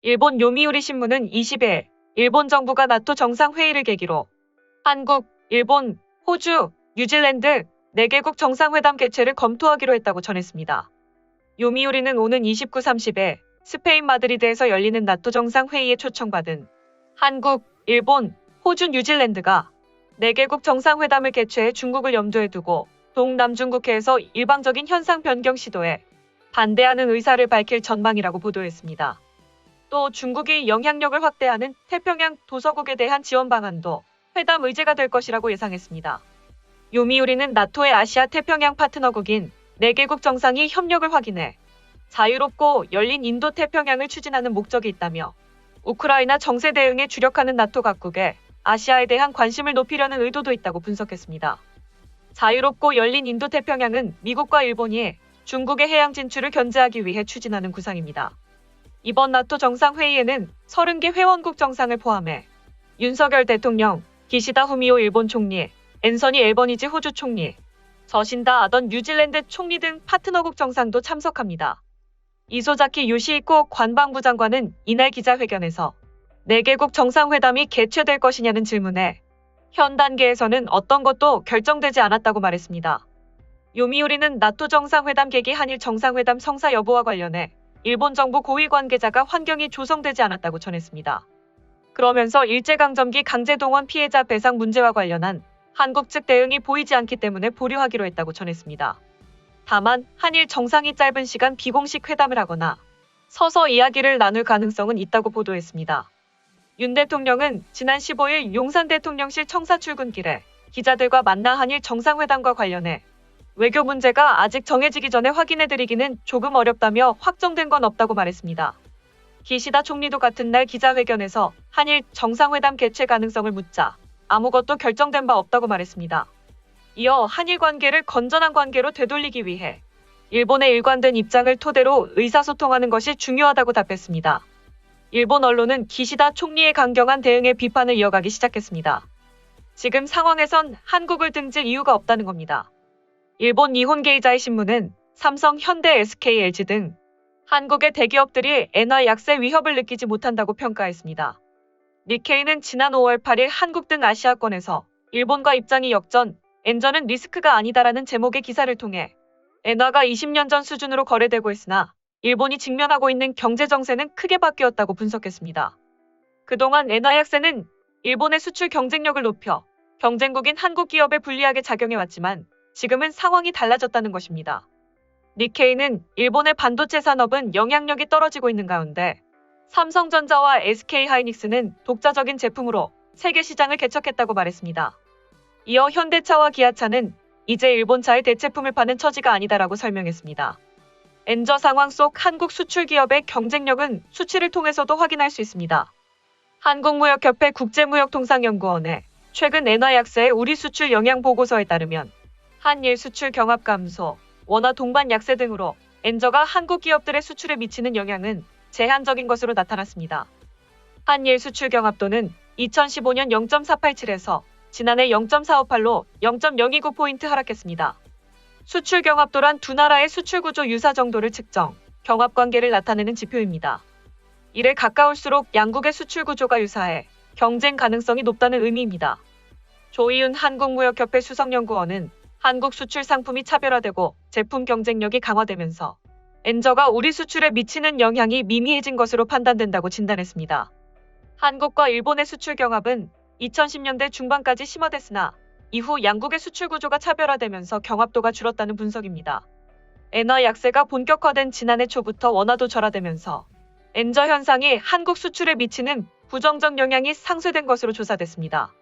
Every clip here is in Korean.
일본 요미우리 신문은 20일 일본 정부가 나토 정상회의를 계기로 한국, 일본, 호주, 뉴질랜드 4개국 정상회담 개최를 검토하기로 했다고 전했습니다. 요미우리는 오는 29, 30일 스페인 마드리드에서 열리는 나토 정상회의에 초청받은 한국, 일본, 호주, 뉴질랜드가 4개국 정상회담을 개최해 중국을 염두에 두고 동남중국해에서 일방적인 현상 변경 시도에 반대하는 의사를 밝힐 전망이라고 보도했습니다. 또 중국이 영향력을 확대하는 태평양 도서국에 대한 지원 방안도 회담 의제가 될 것이라고 예상했습니다. 요미우리는 나토의 아시아 태평양 파트너국인 4개국 정상이 협력을 확인해 자유롭고 열린 인도 태평양을 추진하는 목적이 있다며 우크라이나 정세 대응에 주력하는 나토 각국에 아시아에 대한 관심을 높이려는 의도도 있다고 분석했습니다. 자유롭고 열린 인도 태평양은 미국과 일본이 중국의 해양 진출을 견제하기 위해 추진하는 구상입니다. 이번 나토 정상회의에는 30개 회원국 정상을 포함해 윤석열 대통령, 기시다 후미오 일본 총리, 앤서니 앨버니지 호주 총리, 저신다 아던 뉴질랜드 총리 등 파트너국 정상도 참석합니다. 이소자키 요시히코 관방부 장관은 이날 기자회견에서 4개국 정상회담이 개최될 것이냐는 질문에 현 단계에서는 어떤 것도 결정되지 않았다고 말했습니다. 요미우리는 나토 정상회담 계기 한일 정상회담 성사 여부와 관련해 일본 정부 고위 관계자가 환경이 조성되지 않았다고 전했습니다. 그러면서 일제강점기 강제동원 피해자 배상 문제와 관련한 한국 측 대응이 보이지 않기 때문에 보류하기로 했다고 전했습니다. 다만 한일 정상이 짧은 시간 비공식 회담을 하거나 서서 이야기를 나눌 가능성은 있다고 보도했습니다. 윤 대통령은 지난 15일 용산 대통령실 청사 출근길에 기자들과 만나 한일 정상회담과 관련해 외교 문제가 아직 정해지기 전에 확인해드리기는 조금 어렵다며 확정된 건 없다고 말했습니다. 기시다 총리도 같은 날 기자회견에서 한일 정상회담 개최 가능성을 묻자 아무것도 결정된 바 없다고 말했습니다. 이어 한일 관계를 건전한 관계로 되돌리기 위해 일본의 일관된 입장을 토대로 의사소통하는 것이 중요하다고 답했습니다. 일본 언론은 기시다 총리의 강경한 대응에 비판을 이어가기 시작했습니다. 지금 상황에선 한국을 등질 이유가 없다는 겁니다. 일본 니혼게이자이 신문은 삼성, 현대, SK, LG 등 한국의 대기업들이 엔화 약세 위협을 느끼지 못한다고 평가했습니다. 니케이는 지난 5월 8일 한국 등 아시아권에서 일본과 입장이 역전, 엔저는 리스크가 아니다라는 제목의 기사를 통해 엔화가 20년 전 수준으로 거래되고 있으나 일본이 직면하고 있는 경제 정세는 크게 바뀌었다고 분석했습니다. 그동안 엔화 약세는 일본의 수출 경쟁력을 높여 경쟁국인 한국 기업에 불리하게 작용해왔지만 지금은 상황이 달라졌다는 것입니다. 니케이는 일본의 반도체 산업은 영향력이 떨어지고 있는 가운데 삼성전자와 SK하이닉스는 독자적인 제품으로 세계 시장을 개척했다고 말했습니다. 이어 현대차와 기아차는 이제 일본 차의 대체품을 파는 처지가 아니다라고 설명했습니다. 엔저 상황 속 한국 수출 기업의 경쟁력은 수치를 통해서도 확인할 수 있습니다. 한국무역협회 국제무역통상연구원의 최근 엔화 약세의 우리 수출 영향 보고서에 따르면 한일 수출 경합 감소, 원화 동반 약세 등으로 엔저가 한국 기업들의 수출에 미치는 영향은 제한적인 것으로 나타났습니다. 한일 수출 경합도는 2015년 0.487에서 지난해 0.458로 0.029포인트 하락했습니다. 수출 경합도란 두 나라의 수출 구조 유사 정도를 측정, 경합 관계를 나타내는 지표입니다. 이래 가까울수록 양국의 수출 구조가 유사해 경쟁 가능성이 높다는 의미입니다. 조이윤 한국무역협회 수석연구원은 한국 수출 상품이 차별화되고 제품 경쟁력이 강화되면서 엔저가 우리 수출에 미치는 영향이 미미해진 것으로 판단된다고 진단했습니다. 한국과 일본의 수출 경합은 2010년대 중반까지 심화됐으나 이후 양국의 수출 구조가 차별화되면서 경합도가 줄었다는 분석입니다. 엔화 약세가 본격화된 지난해 초부터 원화도 절하되면서 엔저 현상이 한국 수출에 미치는 부정적 영향이 상쇄된 것으로 조사됐습니다.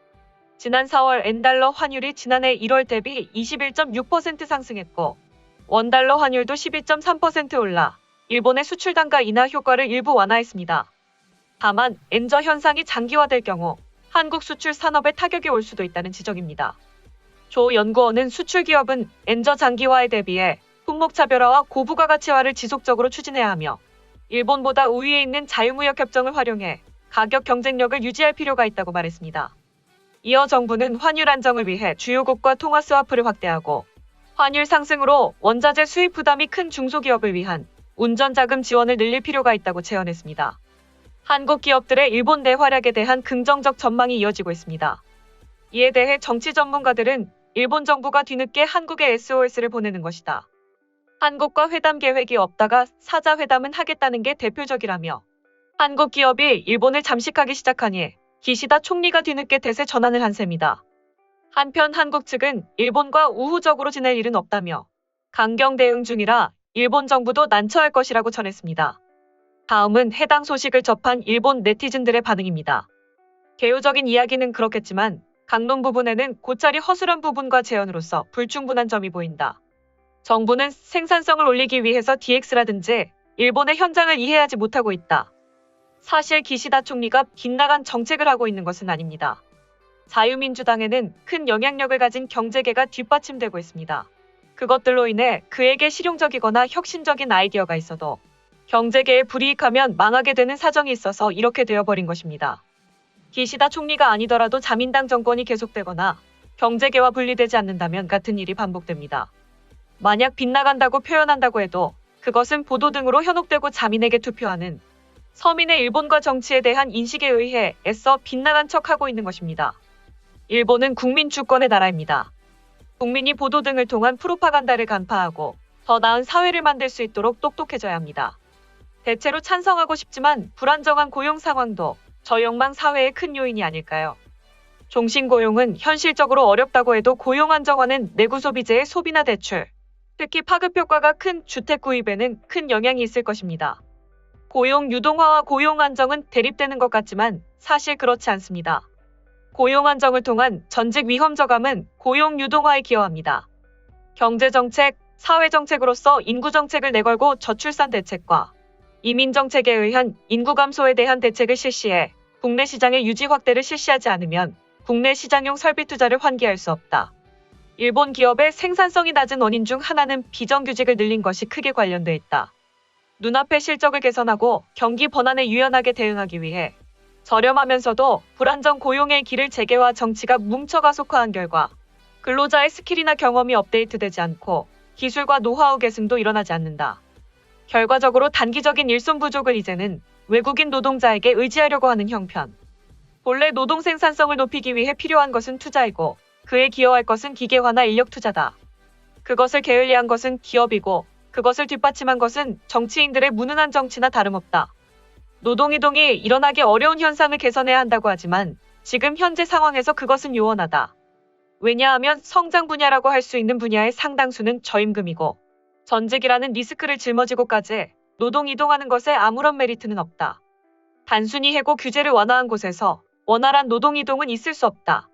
지난 4월 엔달러 환율이 지난해 1월 대비 21.6% 상승했고 원달러 환율도 12.3% 올라 일본의 수출 단가 인하 효과를 일부 완화했습니다. 다만 엔저 현상이 장기화될 경우 한국 수출 산업에 타격이 올 수도 있다는 지적입니다. 조 연구원은 수출 기업은 엔저 장기화에 대비해 품목 차별화와 고부가가치화를 지속적으로 추진해야 하며 일본보다 우위에 있는 자유무역 협정을 활용해 가격 경쟁력을 유지할 필요가 있다고 말했습니다. 이어 정부는 환율 안정을 위해 주요국과 통화 스와프를 확대하고 환율 상승으로 원자재 수입 부담이 큰 중소기업을 위한 운전자금 지원을 늘릴 필요가 있다고 제언했습니다. 한국 기업들의 일본 내 활약에 대한 긍정적 전망이 이어지고 있습니다. 이에 대해 정치 전문가들은 일본 정부가 뒤늦게 한국에 SOS를 보내는 것이다. 한국과 회담 계획이 없다가 사자 회담은 하겠다는 게 대표적이라며 한국 기업이 일본을 잠식하기 시작하니 기시다 총리가 뒤늦게 대세 전환을 한 셈이다. 한편 한국 측은 일본과 우호적으로 지낼 일은 없다며 강경 대응 중이라 일본 정부도 난처할 것이라고 전했습니다. 다음은 해당 소식을 접한 일본 네티즌들의 반응입니다. 개요적인 이야기는 그렇겠지만 강론 부분에는 고찰이 허술한 부분과 재현으로서 불충분한 점이 보인다. 정부는 생산성을 올리기 위해서 DX라든지 일본의 현장을 이해하지 못하고 있다. 사실 기시다 총리가 빗나간 정책을 하고 있는 것은 아닙니다. 자유민주당에는 큰 영향력을 가진 경제계가 뒷받침되고 있습니다. 그것들로 인해 그에게 실용적이거나 혁신적인 아이디어가 있어도 경제계에 불이익하면 망하게 되는 사정이 있어서 이렇게 되어버린 것입니다. 기시다 총리가 아니더라도 자민당 정권이 계속되거나 경제계와 분리되지 않는다면 같은 일이 반복됩니다. 만약 빗나간다고 표현한다고 해도 그것은 보도 등으로 현혹되고 자민에게 투표하는 서민의 일본과 정치에 대한 인식에 의해 애써 빗나간 척하고 있는 것입니다. 일본은 국민 주권의 나라입니다. 국민이 보도 등을 통한 프로파간다를 간파하고 더 나은 사회를 만들 수 있도록 똑똑해져야 합니다. 대체로 찬성하고 싶지만 불안정한 고용 상황도 저역망 사회의 큰 요인이 아닐까요? 종신고용은 현실적으로 어렵다고 해도 고용 안정화는 내구 소비재의 소비나 대출, 특히 파급 효과가 큰 주택 구입에는 큰 영향이 있을 것입니다. 고용 유동화와 고용 안정은 대립되는 것 같지만 사실 그렇지 않습니다. 고용 안정을 통한 전직 위험 저감은 고용 유동화에 기여합니다. 경제정책, 사회정책으로서 인구정책을 내걸고 저출산 대책과 이민정책에 의한 인구 감소에 대한 대책을 실시해 국내 시장의 유지 확대를 실시하지 않으면 국내 시장용 설비 투자를 환기할 수 없다. 일본 기업의 생산성이 낮은 원인 중 하나는 비정규직을 늘린 것이 크게 관련돼 있다. 눈앞의 실적을 개선하고 경기 번안에 유연하게 대응하기 위해 저렴하면서도 불안정 고용의 길을 재개와 정치가 뭉쳐 가속화한 결과 근로자의 스킬이나 경험이 업데이트되지 않고 기술과 노하우 계승도 일어나지 않는다. 결과적으로 단기적인 일손 부족을 이제는 외국인 노동자에게 의지하려고 하는 형편. 본래 노동 생산성을 높이기 위해 필요한 것은 투자이고 그에 기여할 것은 기계화나 인력 투자다. 그것을 게을리한 것은 기업이고 그것을 뒷받침한 것은 정치인들의 무능한 정치나 다름없다. 노동이동이 일어나기 어려운 현상을 개선해야 한다고 하지만 지금 현재 상황에서 그것은 요원하다. 왜냐하면 성장 분야라고 할 수 있는 분야의 상당수는 저임금이고 전직이라는 리스크를 짊어지고까지 노동 이동하는 것에 아무런 메리트는 없다. 단순히 해고 규제를 완화한 곳에서 원활한 노동 이동은 있을 수 없다.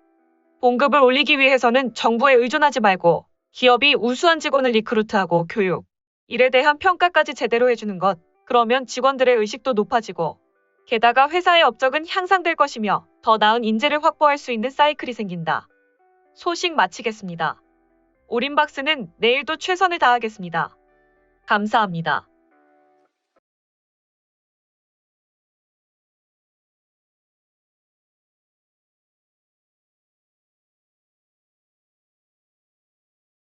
봉급을 올리기 위해서는 정부에 의존하지 말고 기업이 우수한 직원을 리크루트하고 교육, 일에 대한 평가까지 제대로 해주는 것, 그러면 직원들의 의식도 높아지고 게다가 회사의 업적은 향상될 것이며 더 나은 인재를 확보할 수 있는 사이클이 생긴다. 소식 마치겠습니다. 오림박스는 내일도 최선을 다하겠습니다. 감사합니다.